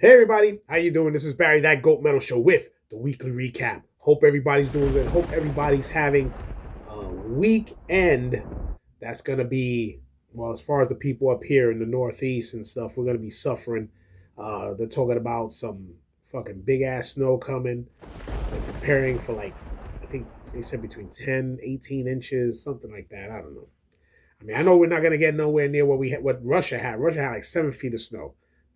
Hey everybody, how you doing? This is Barry, that Goat Metal Show with the weekly recap. Hope everybody's doing good. Hope everybody's having a weekend that's gonna be well. As far as the people up here in the Northeast and stuff, we're gonna be suffering. They're talking about some fucking big ass snow coming. They're preparing for like I think they said between 10, 18 inches, something like that. I don't know. I mean, I know we're not gonna get nowhere near what we had, what Russia had. Russia had like 7 feet of snow.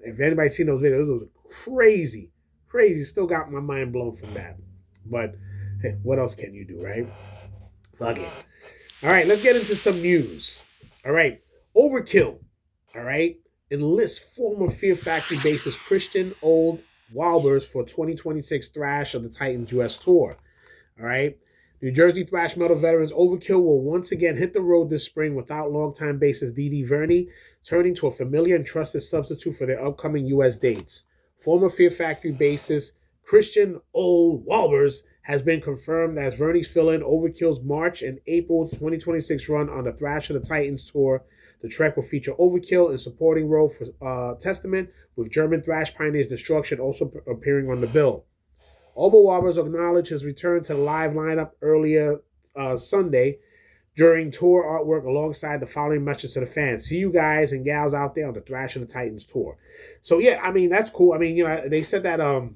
If anybody's seen those videos, those are crazy, crazy. Still got my mind blown from that. But hey, what else can you do, right? Fuck it. All right, let's get into some news. All right, Overkill. All right, enlists former Fear Factory bassist Christian Old Walbers for 2026 Thrash of the Titans US tour. All right. New Jersey thrash metal veterans Overkill will once again hit the road this spring without longtime bassist Dee Dee Verney, turning to a familiar and trusted substitute for their upcoming U.S. dates. Former Fear Factory bassist Christian Old Walbers has been confirmed as Verney's fill-in Overkill's March and April 2026 run on the Thrash of the Titans tour. The trek will feature Overkill in supporting role for Testament, with German thrash pioneers Destruction also appearing on the bill. Walbers acknowledged his return to the live lineup earlier Sunday during tour artwork alongside the following message to the fans. See you guys and gals out there on the Thrash of the Titans tour. So yeah, I mean that's cool. I mean, they said that the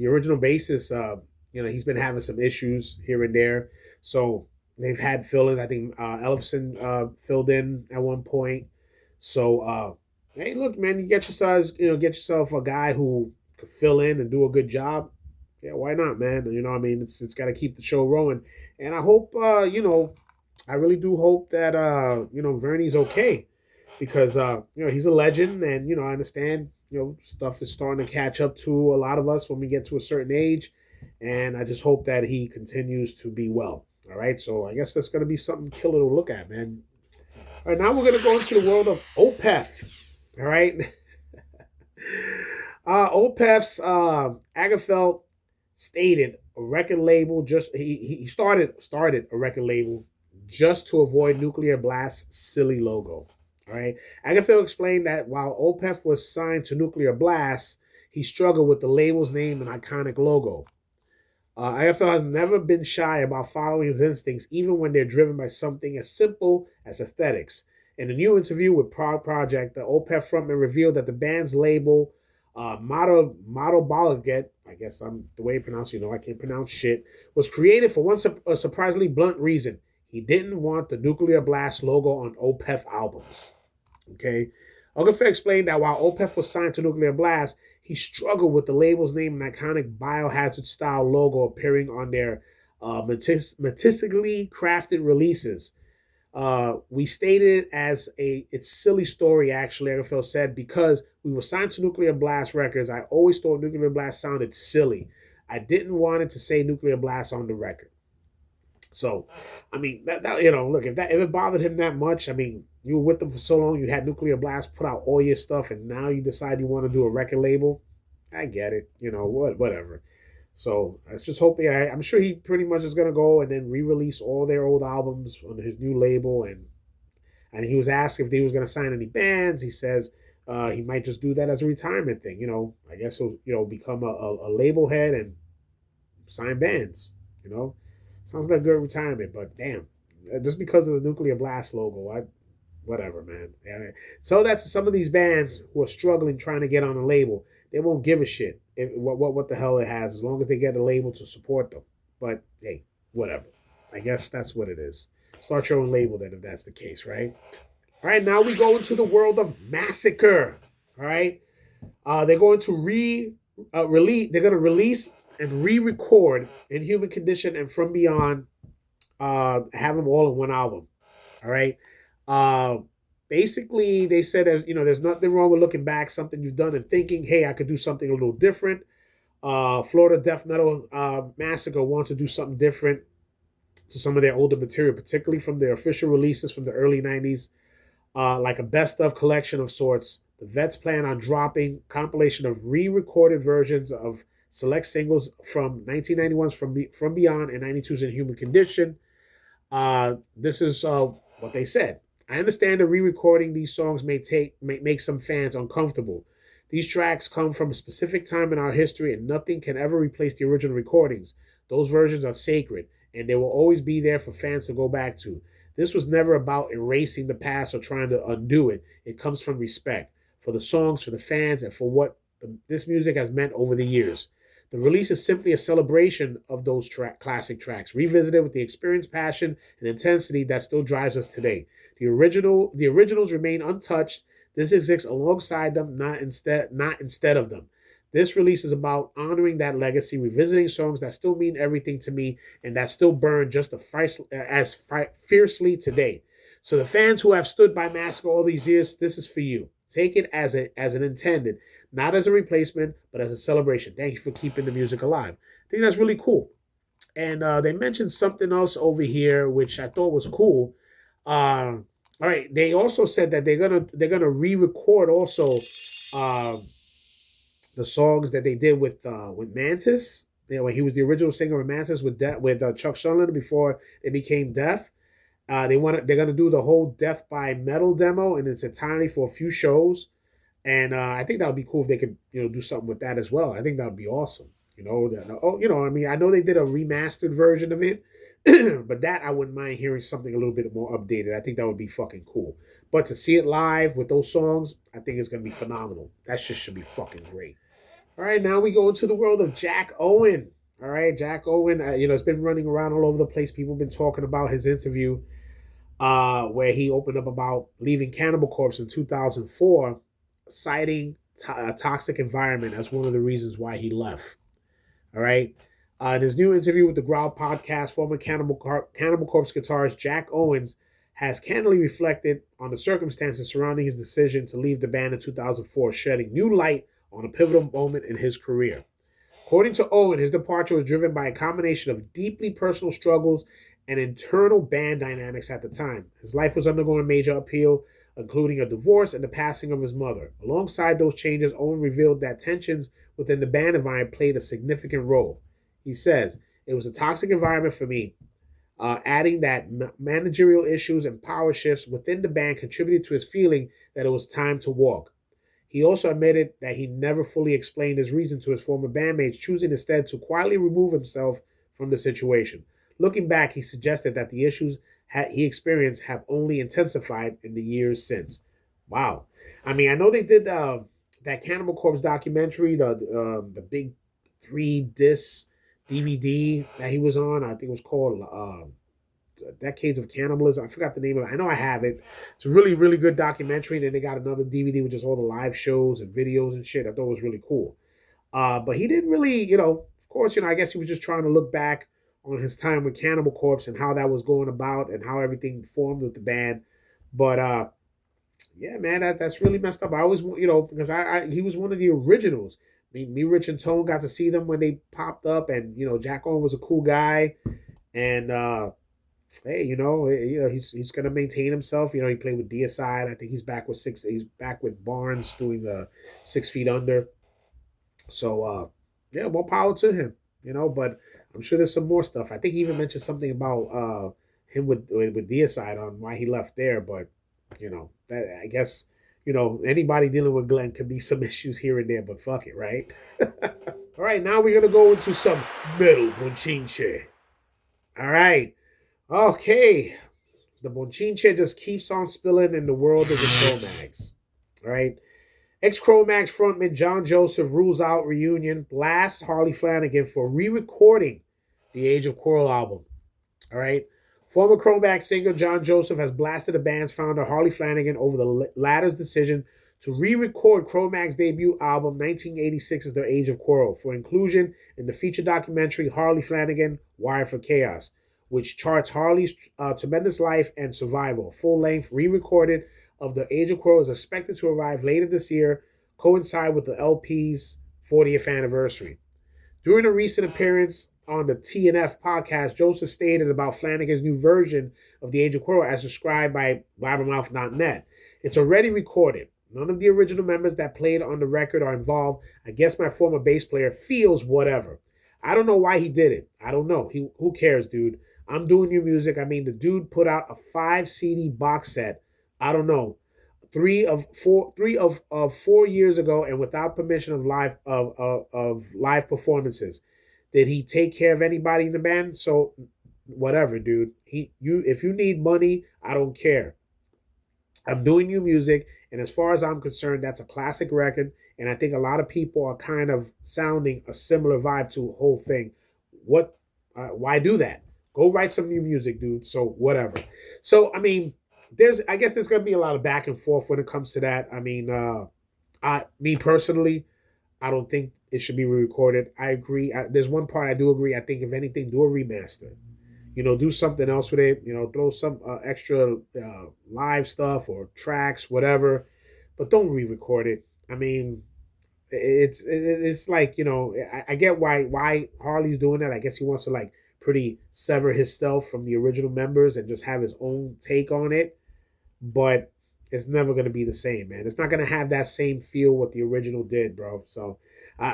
original bassist he's been having some issues here and there. So they've had fill-ins. I think Ellefson filled in at one point. So hey, look, man, you get yourself a guy who could fill in and do a good job. Yeah, why not, man? You know what I mean? It's got to keep the show rolling. And I hope I really do hope that Verney's okay, because he's a legend, and I understand stuff is starting to catch up to a lot of us when we get to a certain age, and I just hope that he continues to be well. All right, so I guess that's gonna be something killer to look at, man. All right, now we're gonna go into the world of Opeth. All right. Opeth's Agafel stated a record label he started a record label just to avoid Nuclear Blast's silly logo. All right. Agafel explained that while Opeth was signed to Nuclear Blast, he struggled with the label's name and iconic logo. Agafel has never been shy about following his instincts, even when they're driven by something as simple as aesthetics. In a new interview with Proud Project, the Opeth frontman revealed that the band's label, Model Balaget, I guess I'm the way you pronounce it, I can't pronounce shit, was created for a surprisingly blunt reason. He didn't want the Nuclear Blast logo on Opeth albums. Okay? Agafel explained that while Opeth was signed to Nuclear Blast, he struggled with the label's name and iconic Biohazard style logo appearing on their meticulously crafted releases. We stated it as it's silly story, actually, Agafel said, because we were signed to Nuclear Blast Records. I always thought Nuclear Blast sounded silly. I didn't want it to say Nuclear Blast on the record. So, I mean, that look, if it bothered him that much, I mean, you were with them for so long, you had Nuclear Blast put out all your stuff, and now you decide you want to do a record label. I get it, whatever. So let's just hope. Yeah, I'm sure he pretty much is gonna go and then re-release all their old albums on his new label. And he was asked if he was gonna sign any bands. He says he might just do that as a retirement thing. I guess he'll become a label head and sign bands. Sounds like a good retirement. But damn, just because of the Nuclear Blast logo, whatever, man. Yeah. So that's some of these bands who are struggling trying to get on a label. They won't give a shit what the hell it has, as long as they get a label to support them. But hey, whatever. I guess that's what it is. Start your own label then, if that's the case, right? All right, now we go into the world of Massacre. All right, they're going to release. They're going to release and re-record Inhuman Condition and From Beyond. Have them all in one album. All right. Basically, they said that there's nothing wrong with looking back, something you've done, and thinking, hey, I could do something a little different. Florida Death Metal Massacre wants to do something different to some of their older material, particularly from their official releases from the early 90s, like a best of collection of sorts. The Vets plan on dropping compilation of re-recorded versions of select singles from 1991's From Beyond and 92's Inhuman Condition. This is what they said. I understand that re-recording these songs may make some fans uncomfortable. These tracks come from a specific time in our history, and nothing can ever replace the original recordings. Those versions are sacred, and they will always be there for fans to go back to. This was never about erasing the past or trying to undo it. It comes from respect for the songs, for the fans, and for what this music has meant over the years. The release is simply a celebration of those classic tracks, revisited with the experience, passion, and intensity that still drives us today. The originals remain untouched. This exists alongside them, not instead of them. This release is about honoring that legacy, revisiting songs that still mean everything to me and that still burn just as fiercely today. So the fans who have stood by Massacre all these years, this is for you. Take it as an intended, not as a replacement, but as a celebration. Thank you for keeping the music alive. I think that's really cool. And they mentioned something else over here, which I thought was cool. All right, they also said that they're gonna re-record also the songs that they did with Mantis. You know, when he was the original singer of Mantis with Chuck Sutherland before they became Death. They're gonna do the whole Death by Metal demo in its entirety for a few shows, and I think that would be cool if they could do something with that as well. I think that would be awesome. I mean, I know they did a remastered version of it, but that I wouldn't mind hearing something a little bit more updated. I think that would be fucking cool. But to see it live with those songs, I think it's gonna be phenomenal. That shit should be fucking great. All right, now we go into the world of Jack Owen. All right, Jack Owen, it's been running around all over the place. People have been talking about his interview where he opened up about leaving Cannibal Corpse in 2004, citing a toxic environment as one of the reasons why he left. All right. In his new interview with the Growl podcast, former Cannibal Corpse guitarist Jack Owens has candidly reflected on the circumstances surrounding his decision to leave the band in 2004, shedding new light on a pivotal moment in his career. According to Owen, his departure was driven by a combination of deeply personal struggles and internal band dynamics at the time. His life was undergoing major upheaval, including a divorce and the passing of his mother. Alongside those changes, Owen revealed that tensions within the band environment played a significant role. He says, "It was a toxic environment for me," adding that managerial issues and power shifts within the band contributed to his feeling that it was time to walk. He also admitted that he never fully explained his reason to his former bandmates, choosing instead to quietly remove himself from the situation. Looking back, he suggested that the issues he experienced have only intensified in the years since. Wow. I mean, I know they did that Cannibal Corpse documentary, the big 3-disc DVD that he was on. I think it was called Decades of Cannibalism. I forgot the name of it. I know I have it. It's a really, really good documentary. And then they got another DVD with just all the live shows and videos and shit. I thought it was really cool. But he didn't really, of course, I guess he was just trying to look back on his time with Cannibal Corpse and how that was going about and how everything formed with the band. But yeah, man, that's really messed up. I always, because he was one of the originals. Me, Rich, and Tone got to see them when they popped up, and Jack Owen was a cool guy, and hey, he's gonna maintain himself. He played with Deicide. I think he's back with He's back with Barnes doing the 6 Feet Under. So yeah, more power to him. But I'm sure there's some more stuff. I think he even mentioned something about him with Deicide on why he left there. But that I guess anybody dealing with Glenn could be some issues here and there. But fuck it, right? All right, now we're gonna go into some metal bonchinche. All right. Okay, the bonchinche just keeps on spilling in the world of the Cro-Mags. All right, ex-Cro-Mags frontman John Joseph rules out reunion, blasts Harley Flanagan for re-recording the Age of Quarrel album. All right, former Cro-Mags singer John Joseph has blasted the band's founder Harley Flanagan over the latter's decision to re-record Cro-Mags' debut album 1986's The Age of Quarrel for inclusion in the feature documentary Harley Flanagan: Wired for Chaos, which charts Harley's tremendous life and survival. Full-length re-recorded of The Age of Quarrel is expected to arrive later this year, coincide with the LP's 40th anniversary. During a recent appearance on the TNF podcast, Joseph stated about Flanagan's new version of The Age of Quarrel as described by Blabbermouth.net. "It's already recorded. None of the original members that played on the record are involved. I guess my former bass player feels whatever. I don't know why he did it. I don't know. Who cares, dude? I'm doing new music. I mean, the dude put out a 5 CD box set. I don't know. 3 of 4 years ago, and without permission of live performances. Did he take care of anybody in the band? So whatever, dude. If you need money, I don't care. I'm doing new music, and as far as I'm concerned, that's a classic record. And I think a lot of people are kind of sounding a similar vibe to the whole thing. What? Why do that? Go write some new music, dude. So whatever. So I mean, I guess there's gonna be a lot of back and forth when it comes to that. I mean, me personally, I don't think it should be re-recorded. I agree. There's one part I do agree. I think if anything, do a remaster. Do something else with it. Throw some extra live stuff or tracks, whatever, but don't re-record it. I mean, it's like I get why Harley's doing that. I guess he wants to like pretty sever himself from the original members and just have his own take on it. But it's never going to be the same, man. It's not going to have that same feel what the original did, bro. So,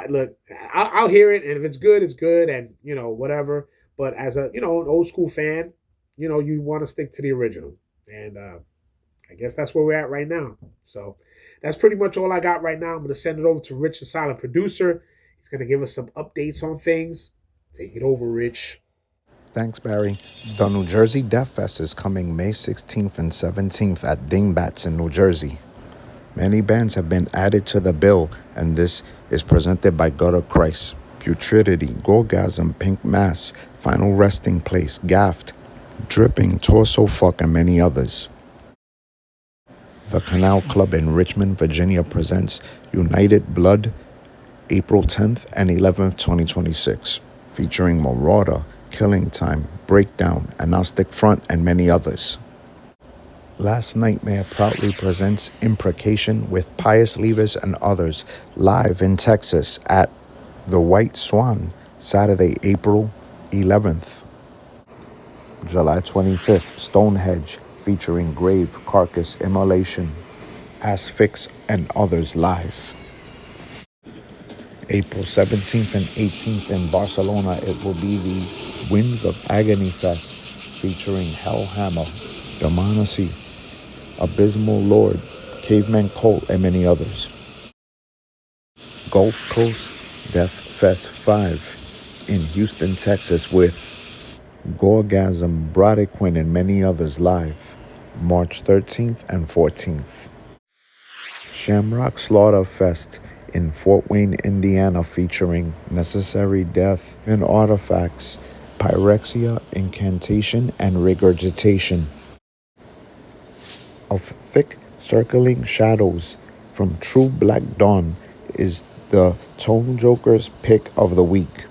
look, I'll hear it, and if it's good, it's good, and whatever. But as an old school fan, you want to stick to the original, and I guess that's where we're at right now. So that's pretty much all I got right now. I'm going to send it over to Rich, the silent producer. He's going to give us some updates on things. Take it over, Rich. Thanks, Barry. The New Jersey Death Fest is coming May 16th and 17th at Dingbats in New Jersey. Many bands have been added to the bill, and this is presented by Gutter Christ, Putridity, Gorgasm, Pink Mass, Final Resting Place, Gaft, Dripping, Torso Fuck, and many others. The Canal Club in Richmond, Virginia presents United Blood, April 10th and 11th, 2026, featuring Marauder, Killing Time, Breakdown, Agnostic Front, and many others. Last Nightmare proudly presents Imprecation with Pious Levis and others live in Texas at the White Swan, Saturday, April 11th. July 25th, Stonehenge, featuring Grave, Carcass, Immolation, Asphyx, and others live. April 17th and 18th in Barcelona, it will be the Winds of Agony Fest, featuring Hellhammer, Demonacy, Abysmal Lord, Caveman Cult, and many others. Gulf Coast Death Fest 5 in Houston, Texas with Gorgasm, Brodequin, and many others live, March 13th and 14th. Shamrock Slaughter Fest in Fort Wayne, Indiana, featuring Necessary Death and Artifacts, Pyrexia, Incantation, and Regurgitation. Of Thick Circling Shadows from True Black Dawn is the Tone Joker's pick of the week.